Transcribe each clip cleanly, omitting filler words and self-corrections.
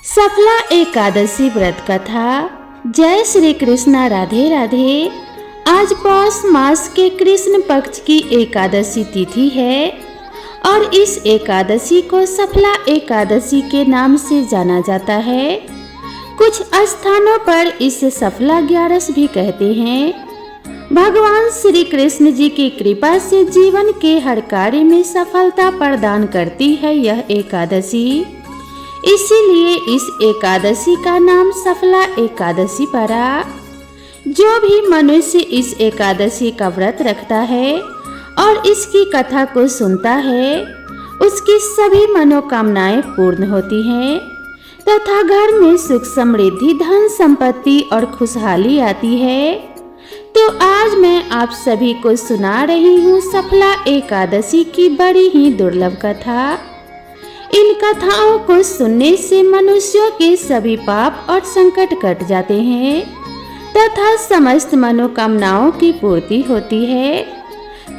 सफला एकादशी व्रत कथा। जय श्री कृष्णा, राधे राधे। आज पौष मास के कृष्ण पक्ष की एकादशी तिथि है और इस एकादशी को सफला एकादशी के नाम से जाना जाता है। कुछ स्थानों पर इसे सफला ग्यारस भी कहते हैं। भगवान श्री कृष्ण जी की कृपा से जीवन के हर कार्य में सफलता प्रदान करती है यह एकादशी। इसीलिए इस एकादशी का नाम सफला एकादशी पड़ा। जो भी मनुष्य इस एकादशी का व्रत रखता है और इसकी कथा को सुनता है, उसकी सभी मनोकामनाएं पूर्ण होती हैं तथा घर में सुख समृद्धि, धन संपत्ति और खुशहाली आती है। तो आज मैं आप सभी को सुना रही हूँ सफला एकादशी की बड़ी ही दुर्लभ कथा। इन कथाओं को सुनने से मनुष्यों के सभी पाप और संकट कट जाते हैं तथा समस्त मनोकामनाओं की पूर्ति होती है।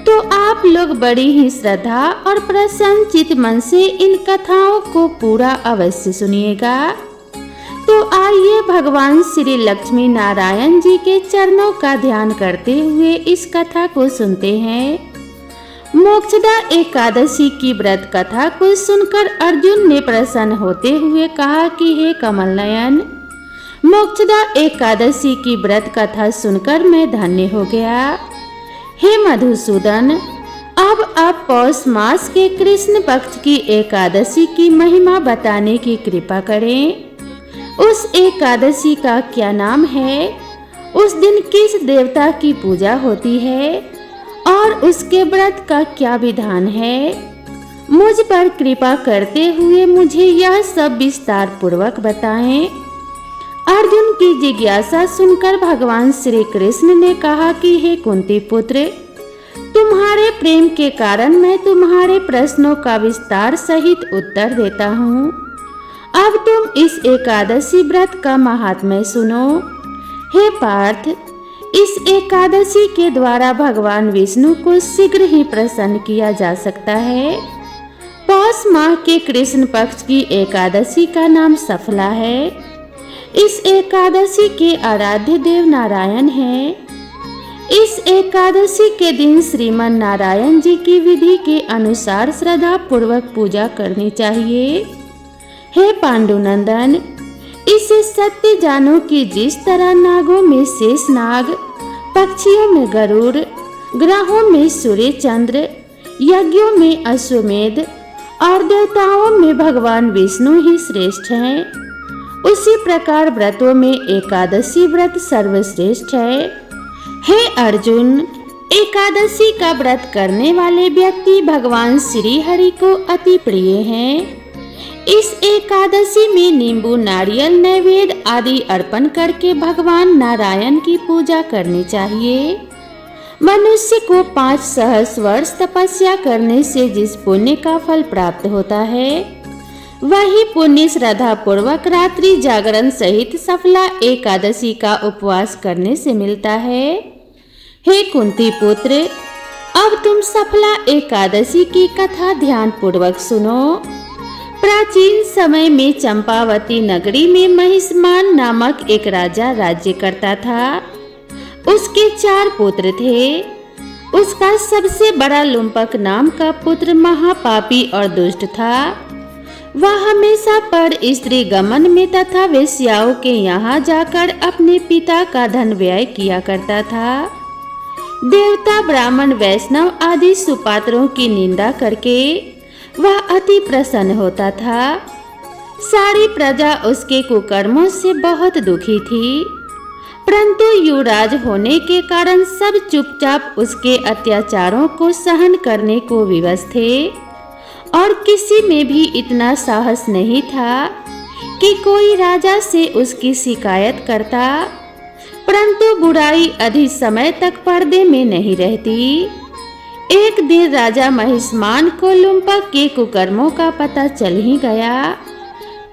तो आप लोग बड़ी ही श्रद्धा और प्रसन्न चित मन से इन कथाओं को पूरा अवश्य सुनिएगा। तो आइए भगवान श्री लक्ष्मी नारायण जी के चरणों का ध्यान करते हुए इस कथा को सुनते हैं। मोक्षदा एकादशी की व्रत कथा को सुनकर अर्जुन ने प्रसन्न होते हुए कहा कि हे कमल नयन, मोक्षदा एकादशी की व्रत कथा सुनकर मैं धन्य हो गया। हे मधुसूदन, अब आप पौष मास के कृष्ण पक्ष की एकादशी की महिमा बताने की कृपा करें। उस एकादशी का क्या नाम है, उस दिन किस देवता की पूजा होती है और उसके व्रत का क्या विधान है। मुझ पर कृपा करते हुए मुझे यह सब विस्तार पूर्वक बताएं। अर्जुन की जिज्ञासा सुनकर भगवान श्री कृष्ण ने कहा कि हे कुंती पुत्र, तुम्हारे प्रेम के कारण मैं तुम्हारे प्रश्नों का विस्तार सहित उत्तर देता हूँ। अब तुम इस एकादशी व्रत का महात्म्य सुनो। हे पार्थ, इस एकादशी के द्वारा भगवान विष्णु को शीघ्र ही प्रसन्न किया जा सकता है। पौष माह के कृष्ण पक्ष की एकादशी का नाम सफला है। इस एकादशी के आराध्य देव नारायण हैं। इस एकादशी के दिन श्रीमन नारायण जी की विधि के अनुसार श्रद्धा पूर्वक पूजा करनी चाहिए। हे पांडुनंदन, इसे सत्य जानो कि जिस तरह नागों में शेष नाग, पक्षियों में गरुड़, ग्रहों में सूर्य चंद्र, यज्ञों में अश्वमेध और देवताओं में भगवान विष्णु ही श्रेष्ठ हैं, उसी प्रकार व्रतों में एकादशी व्रत सर्वश्रेष्ठ है। हे अर्जुन, एकादशी का व्रत करने वाले व्यक्ति भगवान श्री हरि को अति प्रिय हैं। इस एकादशी में नींबू, नारियल, नैवेद्य आदि अर्पण करके भगवान नारायण की पूजा करनी चाहिए। मनुष्य को 5 सहस्र वर्ष तपस्या करने से जिस पुण्य का फल प्राप्त होता है, वही पुण्य श्रद्धा पूर्वक रात्रि जागरण सहित सफला एकादशी का उपवास करने से मिलता है। हे कुंती पुत्र, अब तुम सफला एकादशी की कथा ध्यान पूर्वक सुनो। प्राचीन समय में चंपावती नगरी में महिष्मान नामक एक राजा राज्य करता था। उसके 4 पुत्र थे। उसका सबसे बड़ा लुम्पक नाम का पुत्र महापापी और दुष्ट था। वह हमेशा पर स्त्री गमन में तथा वेश्याओं के यहाँ जाकर अपने पिता का धन व्यय किया करता था। देवता, ब्राह्मण, वैष्णव आदि सुपात्रों की निंदा करके वह अति प्रसन्न होता था। सारी प्रजा उसके कुकर्मों से बहुत दुखी थी, परंतु युवराज होने के कारण सब चुपचाप उसके अत्याचारों को सहन करने को विवश थे और किसी में भी इतना साहस नहीं था कि कोई राजा से उसकी शिकायत करता। परंतु बुराई अधिक समय तक पर्दे में नहीं रहती। एक दिन राजा महिष्मान को लुम्पक के कुकर्मों का पता चल ही गया।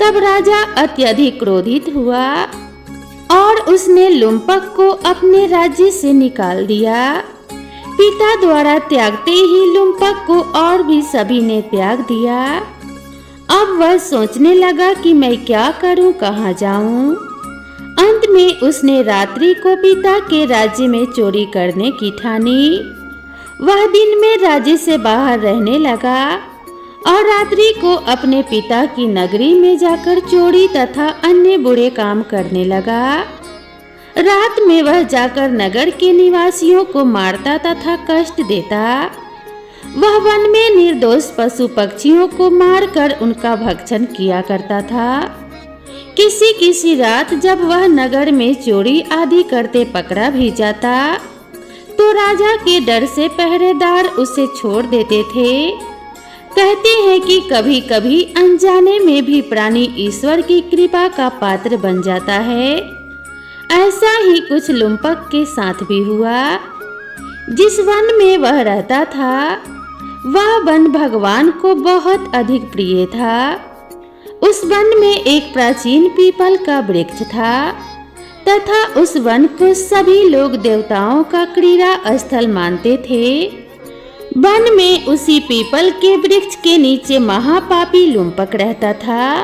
तब राजा अत्यधिक क्रोधित हुआ और उसने लुम्पक को अपने राज्य से निकाल दिया। पिता द्वारा त्यागते ही लुम्पक को और भी सभी ने त्याग दिया। अब वह सोचने लगा कि मैं क्या करूं, कहां जाऊं। अंत में उसने रात्रि को पिता के राज्य में चोरी करने की ठानी। वह दिन में राज्य से बाहर रहने लगा और रात्रि को अपने पिता की नगरी में जाकर चोरी तथा अन्य बुरे काम करने लगा। रात में वह जाकर नगर के निवासियों को मारता तथा कष्ट देता। वह वन में निर्दोष पशु पक्षियों को मारकर उनका भक्षण किया करता था। किसी किसी रात जब वह नगर में चोरी आदि करते पकड़ा भी जाता तो राजा के डर से पहरेदार उसे छोड़ देते थे। कहते हैं कि कभी कभी अनजाने में भी प्राणी ईश्वर की कृपा का पात्र बन जाता है। ऐसा ही कुछ लुम्पक के साथ भी हुआ। जिस वन में वह रहता था वह वन भगवान को बहुत अधिक प्रिय था। उस वन में एक प्राचीन पीपल का वृक्ष था तथा उस वन को सभी लोग देवताओं का क्रीड़ा स्थल मानते थे। वन में उसी पीपल के वृक्ष के नीचे महापापी लुम्पक रहता था।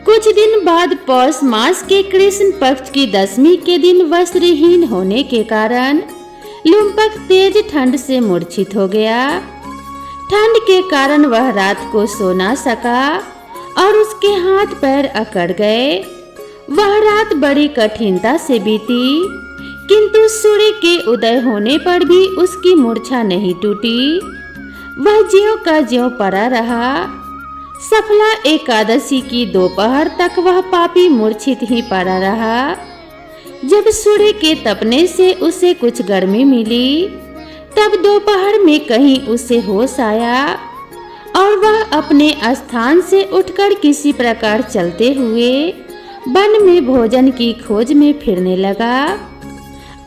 कुछ दिन बाद पौष मास के कृष्ण पक्ष की 10वीं के दिन वस्त्रहीन होने के कारण लुम्पक तेज ठंड से मूर्छित हो गया। ठंड के कारण वह रात को सो ना सका और उसके हाथ पैर अकड़ गए। वह रात बड़ी कठिनता से बीती, किंतु सूर्य के उदय होने पर भी उसकी मूर्छा नहीं टूटी। वह ज्यों का ज्यों पड़ा रहा। सफला एकादशी की दोपहर तक वह पापी मूर्छित ही पड़ा रहा। जब सूर्य के तपने से उसे कुछ गर्मी मिली तब दोपहर में कहीं उसे होश आया और वह अपने स्थान से उठकर किसी प्रकार चलते हुए वन में भोजन की खोज में फिरने लगा।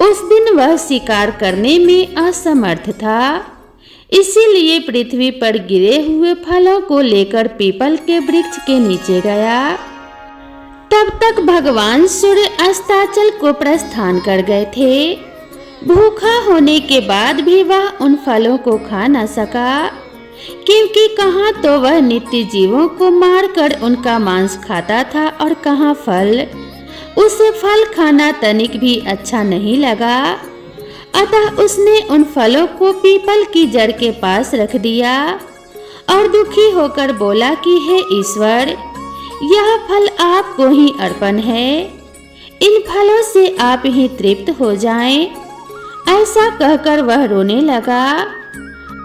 उस दिन वह शिकार करने में असमर्थ था, इसीलिए पृथ्वी पर गिरे हुए फलों को लेकर पीपल के वृक्ष के नीचे गया। तब तक भगवान सूर्य अस्ताचल को प्रस्थान कर गए थे। भूखा होने के बाद भी वह उन फलों को खा न सका, क्योंकि कहाँ तो वह नित्य जीवों को मारकर उनका मांस खाता था और कहाँ फल। उसे फल खाना तनिक भी अच्छा नहीं लगा, अतः उसने उन फलों को पीपल की जड़ के पास रख दिया और दुखी होकर बोला कि हे ईश्वर, यह फल आपको ही अर्पण है, इन फलों से आप ही तृप्त हो जाएं। ऐसा कहकर वह रोने लगा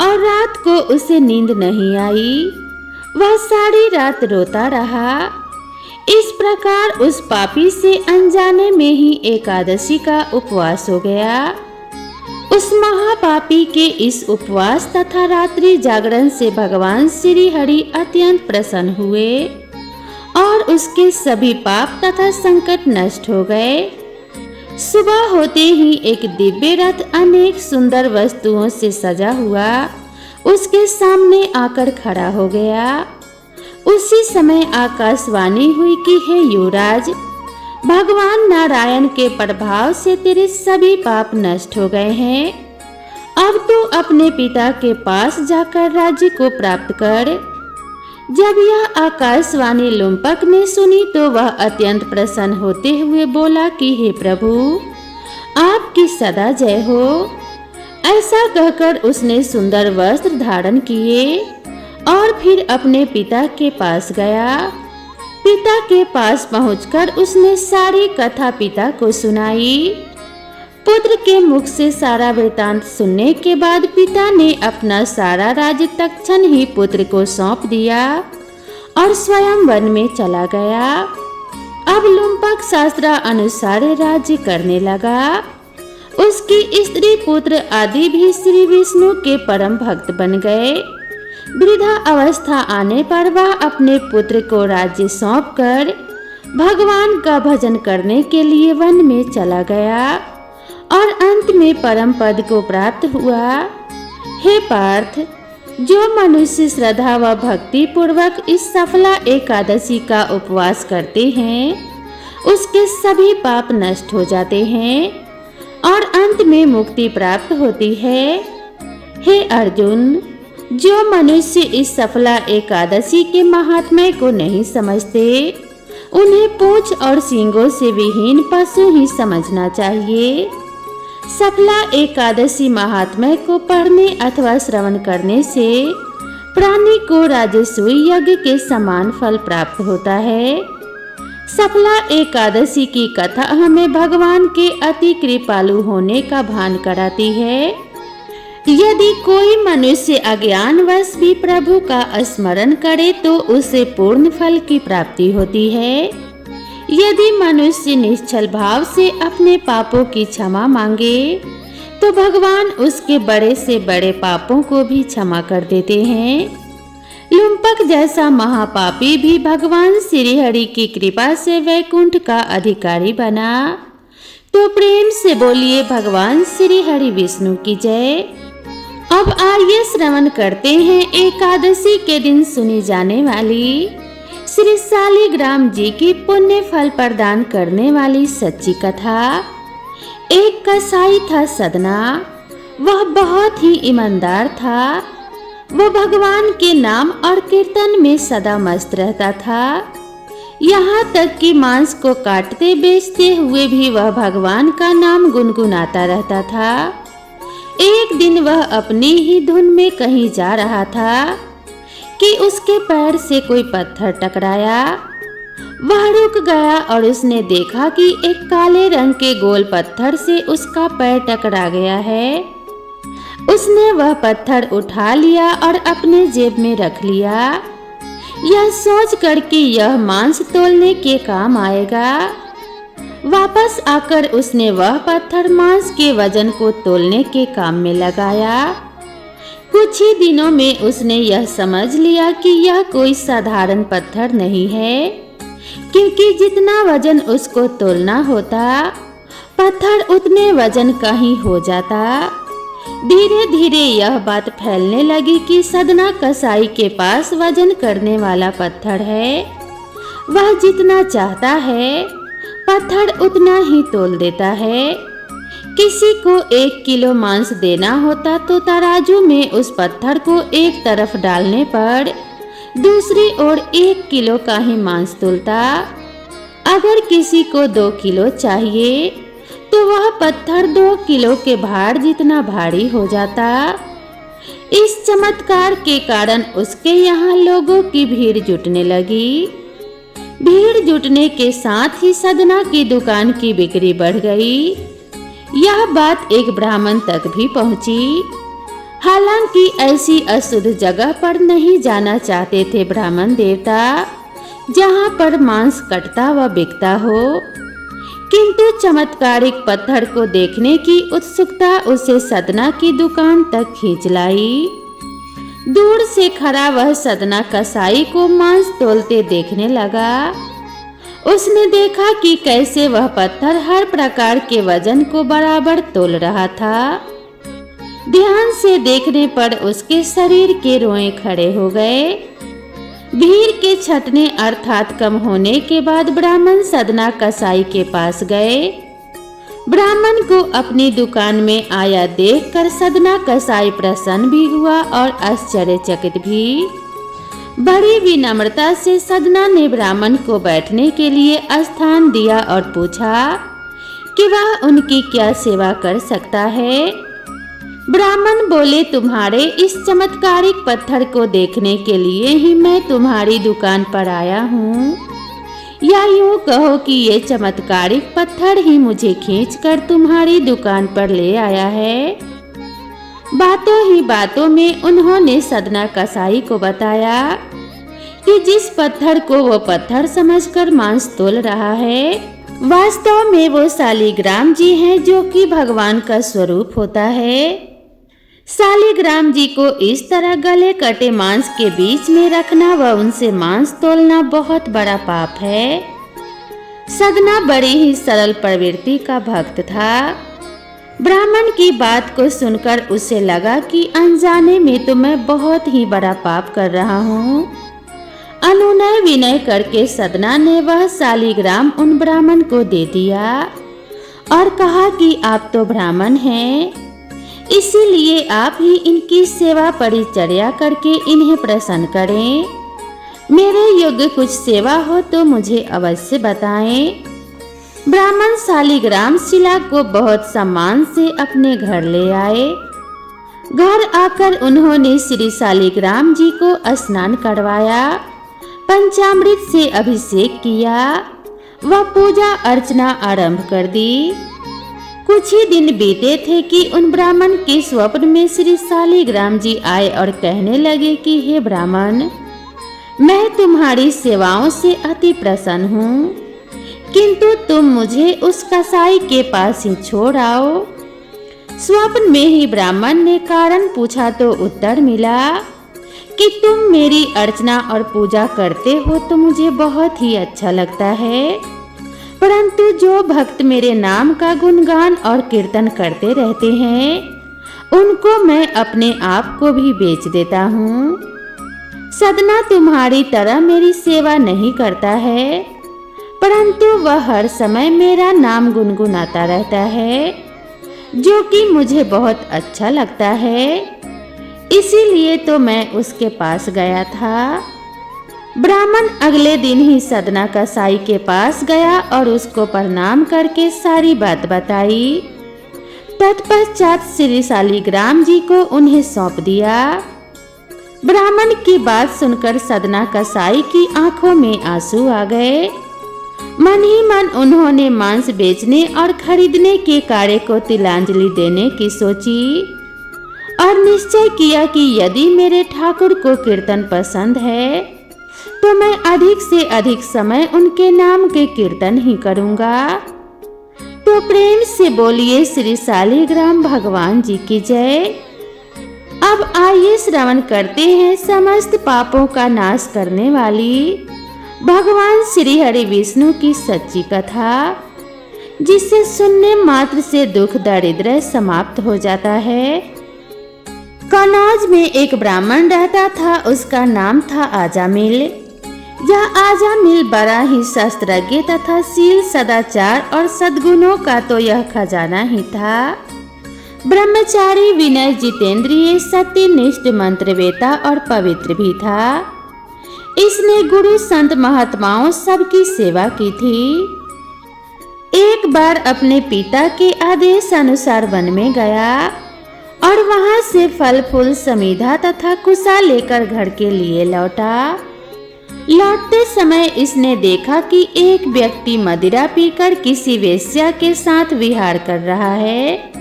और रात को उसे नींद नहीं आई। वह सारी रात रोता रहा। इस प्रकार उस पापी से अनजाने में ही एकादशी का उपवास हो गया। उस महापापी के इस उपवास तथा रात्रि जागरण से भगवान श्री हरि अत्यंत प्रसन्न हुए और उसके सभी पाप तथा संकट नष्ट हो गए। सुबह होते ही एक दिव्य रथ अनेक सुंदर वस्तुओं से सजा हुआ उसके सामने आकर खड़ा हो गया। उसी समय आकाशवाणी हुई कि हे युवराज, भगवान नारायण के प्रभाव से तेरे सभी पाप नष्ट हो गए हैं। अब तू अपने पिता के पास जाकर राज्य को प्राप्त कर। जब यह आकाशवाणी लुम्पक ने सुनी तो वह अत्यंत प्रसन्न होते हुए बोला कि हे प्रभु, आपकी सदा जय हो। ऐसा कहकर उसने सुंदर वस्त्र धारण किए और फिर अपने पिता के पास गया। पिता के पास पहुंचकर उसने सारी कथा पिता को सुनाई। पुत्र के मुख से सारा वृतांत सुनने के बाद पिता ने अपना सारा राज्य तत्क्षण ही पुत्र को सौंप दिया और स्वयं वन में चला गया। अब लुम्पक शास्त्र अनुसार राज्य करने लगा। उसकी स्त्री पुत्र आदि भी श्री विष्णु के परम भक्त बन गए। वृद्धा अवस्था आने पर वह अपने पुत्र को राज्य सौंपकर भगवान का भजन करने के लिए वन में चला गया और अंत में परम पद को प्राप्त हुआ। हे पार्थ, जो मनुष्य श्रद्धा व भक्ति पूर्वक इस सफला एकादशी का उपवास करते हैं उसके सभी पाप नष्ट हो जाते हैं और अंत में मुक्ति प्राप्त होती है। हे अर्जुन, जो मनुष्य इस सफला एकादशी के महात्म्य को नहीं समझते, उन्हें पूंछ और सींगों से विहीन पशु ही समझना चाहिए। सफला एकादशी महात्म्य को पढ़ने अथवा श्रवण करने से प्राणी को राजसूय यज्ञ के समान फल प्राप्त होता है। सफला एकादशी की कथा हमें भगवान के अति कृपालु होने का भान कराती है। यदि कोई मनुष्य अज्ञानवश भी प्रभु का स्मरण करे तो उसे पूर्ण फल की प्राप्ति होती है। यदि मनुष्य निश्चल भाव से अपने पापों की क्षमा मांगे तो भगवान उसके बड़े से बड़े पापों को भी क्षमा कर देते हैं। लुम्पक जैसा महापापी भी भगवान श्री हरि की कृपा से वैकुंठ का अधिकारी बना। तो प्रेम से बोलिए भगवान श्री हरि विष्णु की जय। अब आइए श्रवण करते हैं एकादशी के दिन सुनी जाने वाली श्री शालिग्राम जी की पुण्य फल प्रदान करने वाली सच्ची कथा। एक कसाई था सदना। वह बहुत ही ईमानदार था। वह भगवान के नाम और कीर्तन में सदा मस्त रहता था। यहाँ तक कि मांस को काटते बेचते हुए भी वह भगवान का नाम गुनगुनाता रहता था। एक दिन वह अपनी ही धुन में कहीं जा रहा था कि उसके पैर से कोई पत्थर टकराया। वह रुक गया और उसने देखा कि एक काले रंग के गोल पत्थर से उसका पैर टकरा गया है। उसने वह पत्थर उठा लिया और अपने जेब में रख लिया, यह सोच कर कि यह मांस तोलने के काम आएगा। वापस आकर उसने वह पत्थर मांस के वजन को तोलने के काम में लगाया। कुछ ही दिनों में उसने यह समझ लिया कि यह कोई साधारण पत्थर नहीं है, क्योंकि जितना वजन उसको तोलना होता पत्थर उतने वजन का ही हो जाता। धीरे धीरे यह बात फैलने लगी कि सदना कसाई के पास वजन करने वाला पत्थर है। वह जितना चाहता है पत्थर उतना ही तोल देता है। किसी को 1 किलो मांस देना होता तो तराजू में उस पत्थर को एक तरफ डालने पर दूसरी ओर 1 किलो का ही मांस तोलता। अगर किसी को 2 किलो चाहिए तो वह पत्थर 2 किलो के भार जितना भारी हो जाता। इस चमत्कार के कारण उसके यहाँ लोगों की भीड़ जुटने लगी। भीड़ जुटने के साथ ही सदना की दुकान की बिक्री बढ़ गई। यह बात एक ब्राह्मण तक भी पहुंची। हालांकि ऐसी अशुद्ध जगह पर नहीं जाना चाहते थे ब्राह्मण देवता जहां पर मांस कटता व बिकता हो, किंतु चमत्कारिक पत्थर को देखने की उत्सुकता उसे सदना की दुकान तक खींच लाई। दूर से खड़ा वह सदना कसाई को मांस तोलते देखने लगा। उसने देखा कि कैसे वह पत्थर हर प्रकार के वजन को बराबर तोल रहा था। ध्यान से देखने पर उसके शरीर के रोए खड़े हो गए। भीड़ के छटने अर्थात कम होने के बाद ब्राह्मण सदना कसाई के पास गए। ब्राह्मण को अपनी दुकान में आया देखकर सदना कसाई प्रसन्न भी हुआ और आश्चर्यचकित भी। बड़ी विनम्रता से सदना ने ब्राह्मण को बैठने के लिए स्थान दिया और पूछा कि वह उनकी क्या सेवा कर सकता है। ब्राह्मण बोले, तुम्हारे इस चमत्कारिक पत्थर को देखने के लिए ही मैं तुम्हारी दुकान पर आया हूँ, या यूँ कहो कि ये चमत्कारिक पत्थर ही मुझे खींचकर तुम्हारी दुकान पर ले आया है। बातों ही बातों में उन्होंने सदना कसाई को बताया कि जिस पत्थर को वो पत्थर समझकर मांस तोल रहा है वास्तव में वो शालिग्राम जी हैं, जो कि भगवान का स्वरूप होता है। शालिग्राम जी को इस तरह गले कटे मांस के बीच में रखना व उनसे मांस तोलना बहुत बड़ा पाप है। सदना बड़ी ही सरल प्रवृत्ति का भक्त था। ब्राह्मण की बात को सुनकर उसे लगा कि अनजाने में तो मैं बहुत ही बड़ा पाप कर रहा हूँ। अनुनय विनय करके सदना ने वह शालिग्राम उन ब्राह्मण को दे दिया और कहा कि आप तो ब्राह्मण हैं, इसीलिए आप ही इनकी सेवा परिचर्या करके इन्हें प्रसन्न करें। मेरे योग्य कुछ सेवा हो तो मुझे अवश्य बताएं। ब्राह्मण शालिग्राम शिला को बहुत सम्मान से अपने घर ले आए। घर आकर उन्होंने श्री शालिग्राम जी को स्नान करवाया, पंचामृत से अभिषेक किया व पूजा अर्चना आरंभ कर दी। कुछ ही दिन बीते थे कि उन ब्राह्मण के स्वप्न में श्री शालिग्राम जी आए और कहने लगे कि हे ब्राह्मण, मैं तुम्हारी सेवाओं से अति प्रसन्न हूँ, किंतु तुम मुझे उस कसाई के पास ही छोड़ आओ। स्वप्न में ही ब्राह्मण ने कारण पूछा तो उत्तर मिला कि तुम मेरी अर्चना और पूजा करते हो तो मुझे बहुत ही अच्छा लगता है, परंतु जो भक्त मेरे नाम का गुणगान और कीर्तन करते रहते हैं उनको मैं अपने आप को भी बेच देता हूँ। सदना तुम्हारी तरह मेरी सेवा नहीं करता है, परंतु वह हर समय मेरा नाम गुनगुनाता रहता है, जो कि मुझे बहुत अच्छा लगता है। इसीलिए तो मैं उसके पास गया था। ब्राह्मण अगले दिन ही सदना कसाई के पास गया और उसको प्रणाम करके सारी बात बताई। तत्पश्चात श्री शालिग्राम जी को उन्हें सौंप दिया। ब्राह्मण की बात सुनकर सदना कसाई की आंखों में आंसू आ गए। मन ही मन उन्होंने मांस बेचने और खरीदने के कार्य को तिलांजलि देने की सोची और निश्चय किया कि यदि मेरे ठाकुर को कीर्तन पसंद है तो मैं अधिक से अधिक समय उनके नाम के कीर्तन ही करूंगा। तो प्रेम से बोलिए श्री शालिग्राम भगवान जी की जय। अब आइए श्रवण करते हैं समस्त पापों का नाश करने वाली भगवान श्री हरि विष्णु की सच्ची कथा, जिसे सुनने मात्र से दुख दारिद्र्य समाप्त हो जाता है। कनौज में एक ब्राह्मण रहता था, उसका नाम था आजामिल। यह आजामिल बड़ा ही शास्त्रज्ञ तथा शील सदाचार और सद्गुणों का तो यह खजाना ही था। ब्रह्मचारी, विनय, जितेंद्रिय, सत्यनिष्ठ, मंत्रवेता और पवित्र भी था। इसने गुरु संत महात्माओं सबकी सेवा की थी। एक बार अपने पिता के आदेश अनुसार वन में गया और वहां से फल फूल समीधा तथा कुशा लेकर घर के लिए लौटा। लौटते समय इसने देखा कि एक व्यक्ति मदिरा पीकर किसी वेश्या के साथ विहार कर रहा है।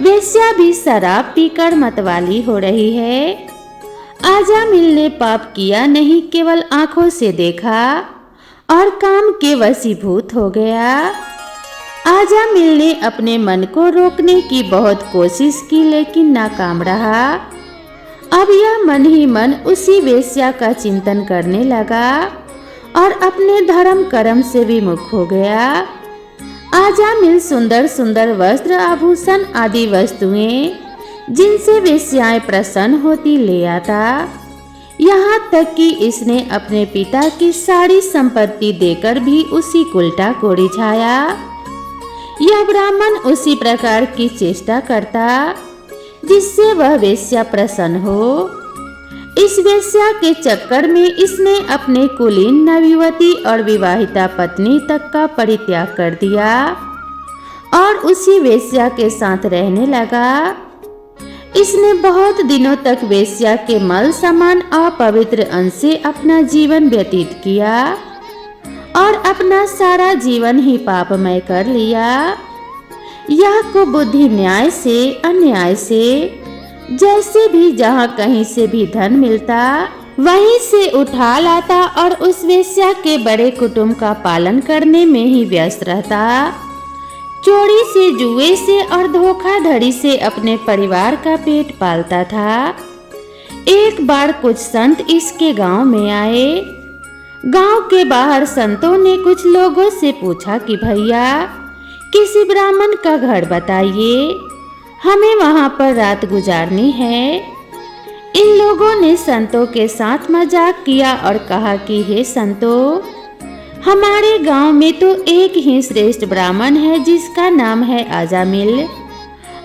वेश्या भी शराब पीकर मतवाली हो रही है। आजामिल ने पाप किया नहीं, केवल आंखों से देखा और काम के वशीभूत हो गया। आजामिल ने अपने मन को रोकने की बहुत कोशिश की, लेकिन नाकाम रहा। अब यह मन ही मन उसी वेश्या का चिंतन करने लगा और अपने धर्म कर्म से विमुख हो गया। आजामिल सुंदर सुंदर वस्त्र, आभूषण आदि वस्तुएं जिनसे वेश्याएं प्रसन्न होती ले आता। यहाँ तक कि इसने अपने पिता की सारी संपत्ति देकर भी उसी उल्टा को रिझाया। यह ब्राह्मण उसी प्रकार की चेष्टा करता जिससे वह वेश्या प्रसन्न हो। इस वेश्या के चक्कर में इसने अपने कुलीन नवयुवती और विवाहिता पत्नी तक का परित्याग कर दिया और उसी वेश्या के साथ रहने लगा। इसने बहुत दिनों तक वेश्या के मल समान अपवित्र अंश से अपना जीवन व्यतीत किया और अपना सारा जीवन ही पापमय कर लिया। यह कुबुद्धि न्याय से अन्याय से, जैसे भी जहाँ कहीं से भी धन मिलता वहीं से उठा लाता और उस वेश्या के बड़े कुटुंब का पालन करने में ही व्यस्त रहता। चोरी से, जुए से और धोखाधड़ी से अपने परिवार का पेट पालता था। एक बार कुछ संत इसके गांव में आए। गांव के बाहर संतों ने कुछ लोगों से पूछा कि भैया किसी ब्राह्मण का घर बताइए, हमें वहां पर रात गुजारनी है। इन लोगों ने संतों के साथ मजाक किया और कहा कि हे संतों, हमारे गांव में तो एक ही श्रेष्ठ ब्राह्मण है जिसका नाम है आजामिल,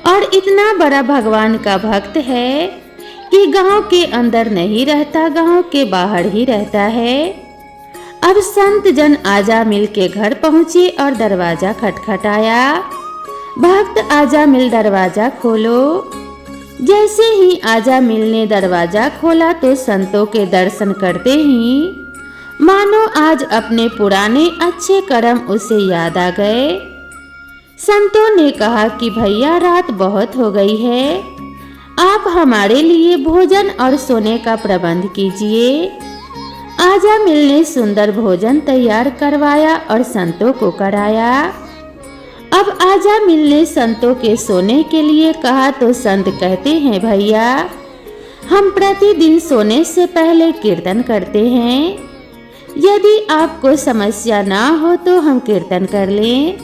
और इतना बड़ा भगवान का भक्त है कि गांव के अंदर नहीं रहता, गांव के बाहर ही रहता है। अब संत जन आजा मिल के घर पहुंचे और दरवाजा खटखटाया। भक्त आजा मिल दरवाजा खोलो। जैसे ही आजा मिल ने दरवाजा खोला तो संतों के दर्शन करते ही मानो आज अपने पुराने अच्छे कर्म उसे याद आ गए। संतों ने कहा कि भैया रात बहुत हो गई है, आप हमारे लिए भोजन और सोने का प्रबंध कीजिए। आजा मिल ने सुंदर भोजन तैयार करवाया और संतों को कराया। अब आजा मिल ने संतों के सोने के लिए कहा तो संत कहते हैं भैया हम प्रतिदिन सोने से पहले कीर्तन करते हैं, यदि आपको समस्या ना हो तो हम कीर्तन कर लें।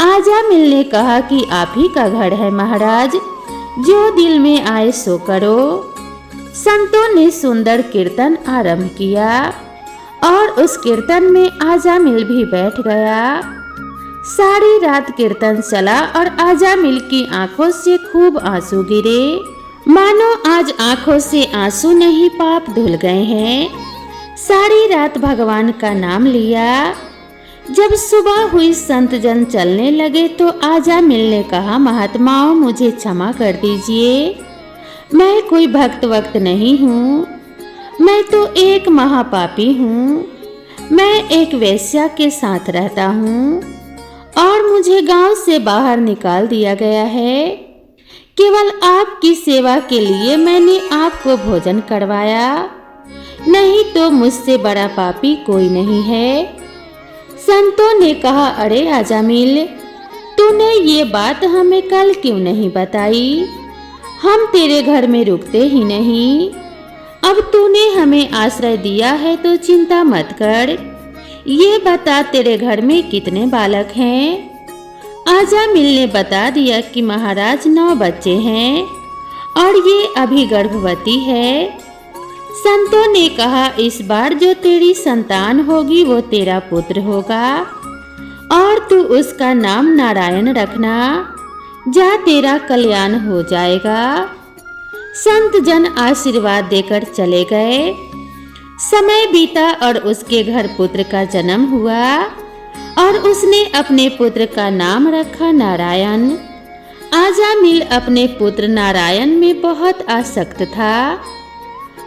आजा मिल ने कहा कि आप ही का घर है महाराज, जो दिल में आए सो करो। संतों ने सुंदर कीर्तन आरंभ किया और उस कीर्तन में आजा मिल भी बैठ गया। सारी रात कीर्तन चला और आजा मिल की आंखों से खूब आंसू गिरे, मानो आज आंखों से आंसू नहीं पाप धुल गए हैं। सारी रात भगवान का नाम लिया। जब सुबह हुई संत जन चलने लगे तो आजा मिल ने कहा महात्माओं मुझे क्षमा कर दीजिए, मैं कोई भक्त वक्त नहीं हूँ, मैं तो एक महापापी हूँ। मैं एक वेश्या के साथ रहता हूँ और मुझे गांव से बाहर निकाल दिया गया है। केवल आपकी सेवा के लिए मैंने आपको भोजन करवाया, नहीं तो मुझसे बड़ा पापी कोई नहीं है। संतों ने कहा अरे आजा मिल, तूने ये बात हमें कल क्यों नहीं बताई, हम तेरे घर में रुकते ही नहीं। अब तूने हमें आश्रय दिया है तो चिंता मत कर। ये बता तेरे घर में कितने बालक हैं। आजा मिल ने बता दिया कि महाराज 9 बच्चे हैं और ये अभी गर्भवती है। संतों ने कहा इस बार जो तेरी संतान होगी वो तेरा पुत्र होगा और तू उसका नाम नारायण रखना, जा तेरा कल्याण हो जाएगा। संत जन आशीर्वाद देकर चले गए। समय बीता और उसके घर पुत्र का जन्म हुआ और उसने अपने पुत्र का नाम रखा नारायण। आजा मिल अपने पुत्र नारायण में बहुत आसक्त था।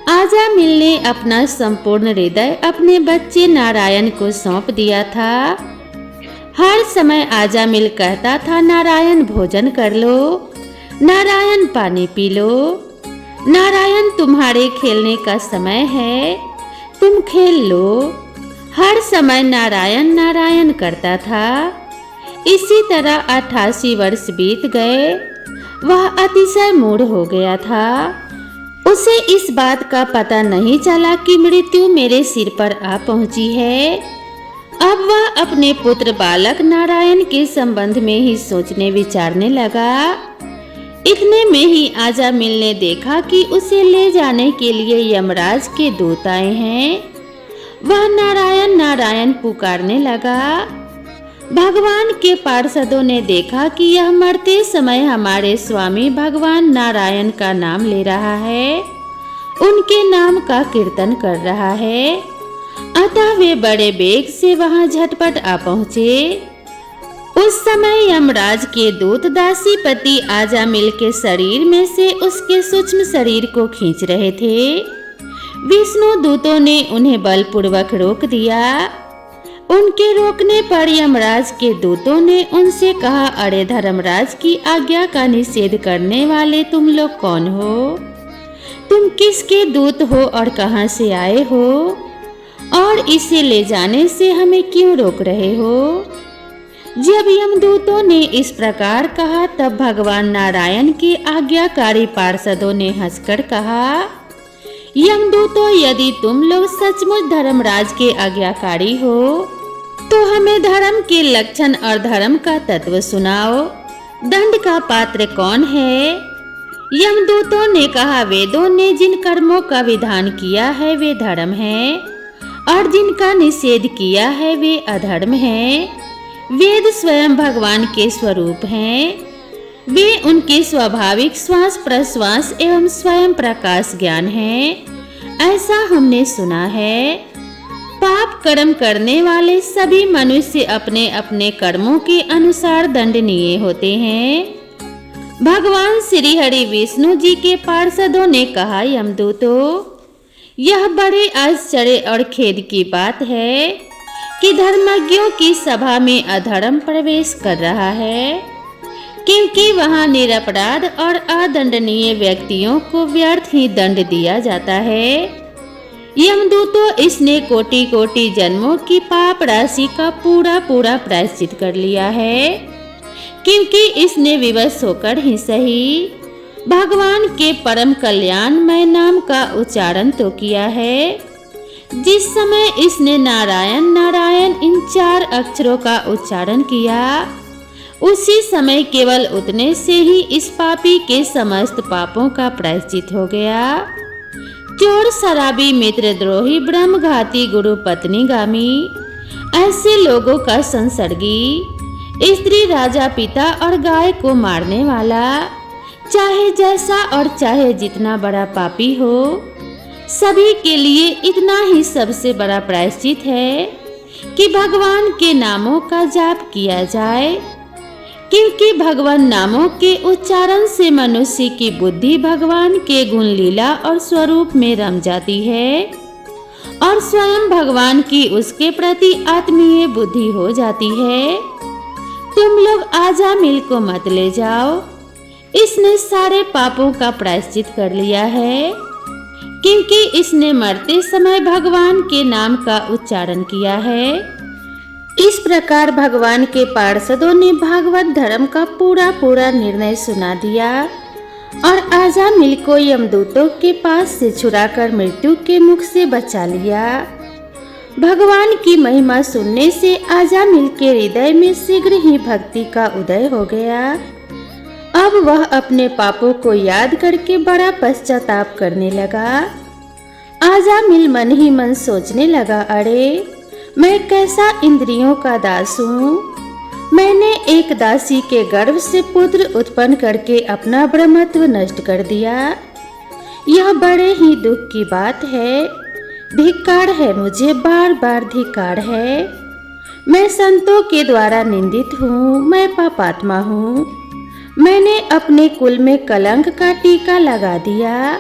आजा मिल ने अपना संपूर्ण हृदय अपने बच्चे नारायण को सौंप दिया था। हर समय आजा मिल कहता था नारायण भोजन कर लो, नारायण पानी पी लो, नारायण तुम्हारे खेलने का समय है, तुम खेल लो। हर समय नारायण नारायण करता था। इसी तरह 88 वर्ष बीत गए। वह अतिशय मूढ़ हो गया था। उसे इस बात का पता नहीं चला कि मृत्यु मेरे सिर पर आ पहुंची है। अब वह अपने पुत्र बालक नारायण के संबंध में ही सोचने विचारने लगा। इतने में ही आजा मिल ने देखा कि उसे ले जाने के लिए यमराज के दूत आए हैं। वह नारायण नारायण पुकारने लगा। भगवान के पार्षदों ने देखा कि यह मरते समय हमारे स्वामी भगवान नारायण का नाम ले रहा है, उनके नाम का कीर्तन कर रहा है। अतः वे बड़े वेग से वहां झटपट आ पहुंचे। उस समय यमराज के दूत दासीपति आजा मिल के शरीर में से उसके सूक्ष्म शरीर को खींच रहे थे। विष्णु दूतों ने उन्हें बलपूर्वक रोक दिया। उनके रोकने पर यमराज के दूतों ने उनसे कहा अरे धर्मराज की आज्ञा का निषेध करने वाले तुम लोग कौन हो? तुम किसके दूत हो और कहां से आए हो? और इसे ले जाने से हमें क्यों रोक रहे हो? जब यमदूतों ने इस प्रकार कहा तब भगवान नारायण के आज्ञाकारी पार्षदों ने हंसकर कहा यमदूतों यदि तुम लोग सचमुच धर्मराज के आज्ञाकारी हो तो हमें धर्म के लक्षण और धर्म का तत्व सुनाओ। दंड का पात्र कौन है? यमदूतों ने कहा वेदों ने जिन कर्मों का विधान किया है वे धर्म है और जिनका निषेध किया है वे अधर्म है। वेद स्वयं भगवान के स्वरूप हैं। वे उनके स्वाभाविक श्वास प्रश्वास एवं स्वयं प्रकाश ज्ञान है। ऐसा हमने सुना है। पाप कर्म करने वाले सभी मनुष्य अपने अपने कर्मों के अनुसार दंडनीय होते हैं। भगवान श्री हरि विष्णु जी के पार्षदों ने कहा, यमदूतों, यह बड़े आश्चर्य और खेद की बात है कि धर्मज्ञों की सभा में अधर्म प्रवेश कर रहा है, क्योंकि वहां निरपराध और अदंडनीय व्यक्तियों को व्यर्थ ही दंड दिया जाता है। यमदूतों, इसने कोटि कोटि जन्मों की पाप राशि का पूरा पूरा प्रायश्चित कर लिया है, क्योंकि इसने विवश होकर ही सही भगवान के परम कल्याणमय नाम का उच्चारण तो किया है। जिस समय इसने नारायण नारायण इन 4 अक्षरों का उच्चारण किया, उसी समय केवल उतने से ही इस पापी के समस्त पापों का प्रायश्चित हो गया। चोर, शराबी, मित्रद्रोही, ब्रह्मघाती, गुरु पत्नीगामी, ऐसे लोगों का संसर्गी, स्त्री, राजा, पिता और गाय को मारने वाला, चाहे जैसा और चाहे जितना बड़ा पापी हो, सभी के लिए इतना ही सबसे बड़ा प्रायश्चित है कि भगवान के नामों का जाप किया जाए, क्योंकि भगवान नामों के उच्चारण से मनुष्य की बुद्धि भगवान के गुण, लीला और स्वरूप में रम जाती है और स्वयं भगवान की उसके प्रति आत्मीय बुद्धि हो जाती है। तुम लोग आजामिल को मत ले जाओ, इसने सारे पापों का प्रायश्चित कर लिया है, क्योंकि इसने मरते समय भगवान के नाम का उच्चारण किया है। इस प्रकार भगवान के पार्षदों ने भागवत धर्म का पूरा पूरा निर्णय सुना दिया और आजामिल को यमदूतों के पास से छुड़ाकर मृत्यु के मुख से बचा लिया। भगवान की महिमा सुनने से आजामिल के हृदय में शीघ्र ही भक्ति का उदय हो गया। अब वह अपने पापों को याद करके बड़ा पश्चाताप करने लगा। आजामिल मन ही मन सोचने लगा, अरे मैं कैसा इंद्रियों का दास हूँ। मैंने एक दासी के गर्भ से पुत्र उत्पन्न करके अपना ब्रह्मत्व नष्ट कर दिया। यह बड़े ही दुख की बात है। धिक्कार है, मुझे बार बार धिक्कार है। मैं संतों के द्वारा निंदित हूँ, मैं पापात्मा हूँ। मैंने अपने कुल में कलंक का टीका लगा दिया।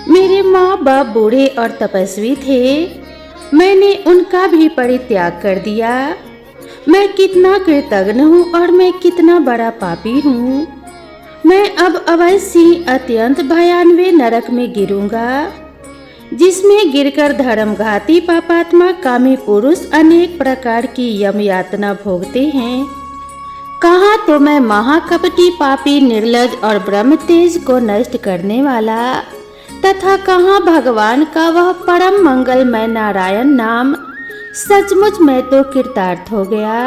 मेरे माँ बाप बूढ़े और तपस्वी थे, मैंने उनका भी परित्याग कर दिया। मैं कितना कृतज्ञ हूँ और मैं कितना बड़ा पापी हूँ। मैं अब अवश्य ही अत्यंत भयानवे नरक में गिरूंगा, जिसमें गिरकर धर्मघाती पापात्मा कामी पुरुष अनेक प्रकार की यम यातना भोगते हैं। कहाँ तो मैं महाकपटी पापी निर्लज और ब्रह्म तेज को नष्ट करने वाला, तथा कहाँ भगवान का वह परम मंगलमय नारायण नाम। सचमुच मैं तो कृतार्थ हो गया।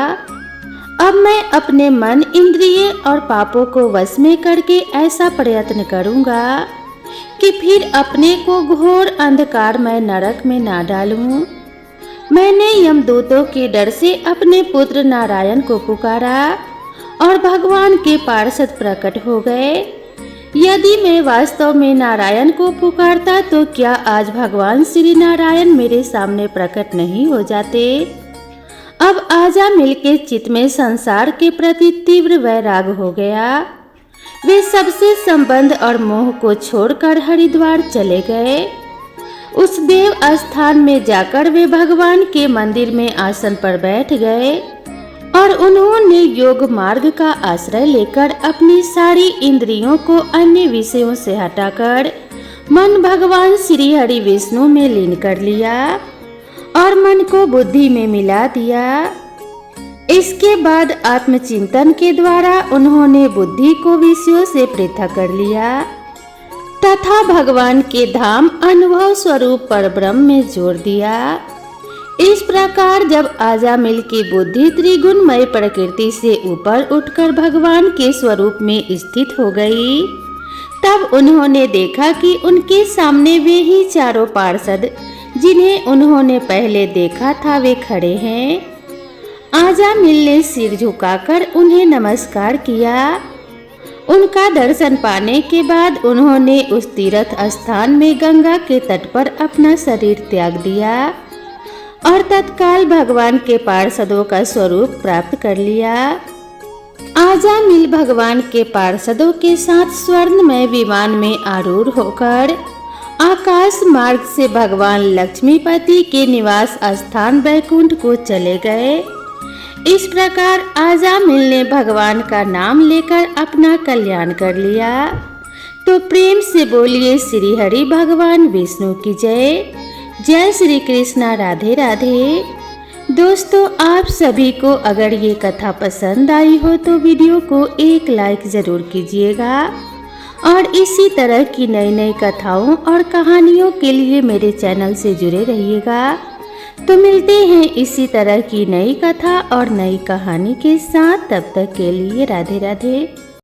अब मैं अपने मन, इंद्रिय और पापों को वश में करके ऐसा प्रयत्न करूंगा कि फिर अपने को घोर अंधकारमय नरक में ना डालूं। मैंने यमदूतों के डर से अपने पुत्र नारायण को पुकारा और भगवान के पार्षद प्रकट हो गए। यदि मैं वास्तव में नारायण को पुकारता तो क्या आज भगवान श्री नारायण मेरे सामने प्रकट नहीं हो जाते। अब आजामिल के चित्त में संसार के प्रति तीव्र वैराग हो गया। वे सबसे संबंध और मोह को छोड़कर हरिद्वार चले गए। उस देव स्थान में जाकर वे भगवान के मंदिर में आसन पर बैठ गए और उन्होंने योग मार्ग का आश्रय लेकर अपनी सारी इंद्रियों को अन्य विषयों से हटाकर मन भगवान श्री हरि विष्णु में लीन कर लिया और मन को बुद्धि में मिला दिया। इसके बाद आत्मचिंतन के द्वारा उन्होंने बुद्धि को विषयों से पृथक कर लिया तथा भगवान के धाम अनुभव स्वरूप परब्रह्म में जोड़ दिया। इस प्रकार जब आजामिल की बुद्धि त्रिगुणमय प्रकृति से ऊपर उठकर भगवान के स्वरूप में स्थित हो गई, तब उन्होंने देखा कि उनके सामने वे ही चारों पार्षद जिन्हें उन्होंने पहले देखा था वे खड़े हैं। आजामिल ने सिर झुकाकर उन्हें नमस्कार किया उनका दर्शन पाने के बाद उन्होंने उस तीर्थ स्थान में गंगा के तट पर अपना शरीर त्याग दिया और तत्काल भगवान के पार्षदों का स्वरूप प्राप्त कर लिया। आजामिल भगवान के पार्षदों के साथ स्वर्णमय विमान में आरूढ़ होकर आकाश मार्ग से भगवान लक्ष्मीपति के निवास स्थान बैकुंठ को चले गए। इस प्रकार आजामिल ने भगवान का नाम लेकर अपना कल्याण कर लिया। तो प्रेम से बोलिए श्री हरि भगवान विष्णु की जय। जय श्री कृष्णा, राधे राधे। दोस्तों, आप सभी को अगर ये कथा पसंद आई हो तो वीडियो को एक लाइक ज़रूर कीजिएगा और इसी तरह की नई नई कथाओं और कहानियों के लिए मेरे चैनल से जुड़े रहिएगा। तो मिलते हैं इसी तरह की नई कथा और नई कहानी के साथ। तब तक के लिए राधे राधे।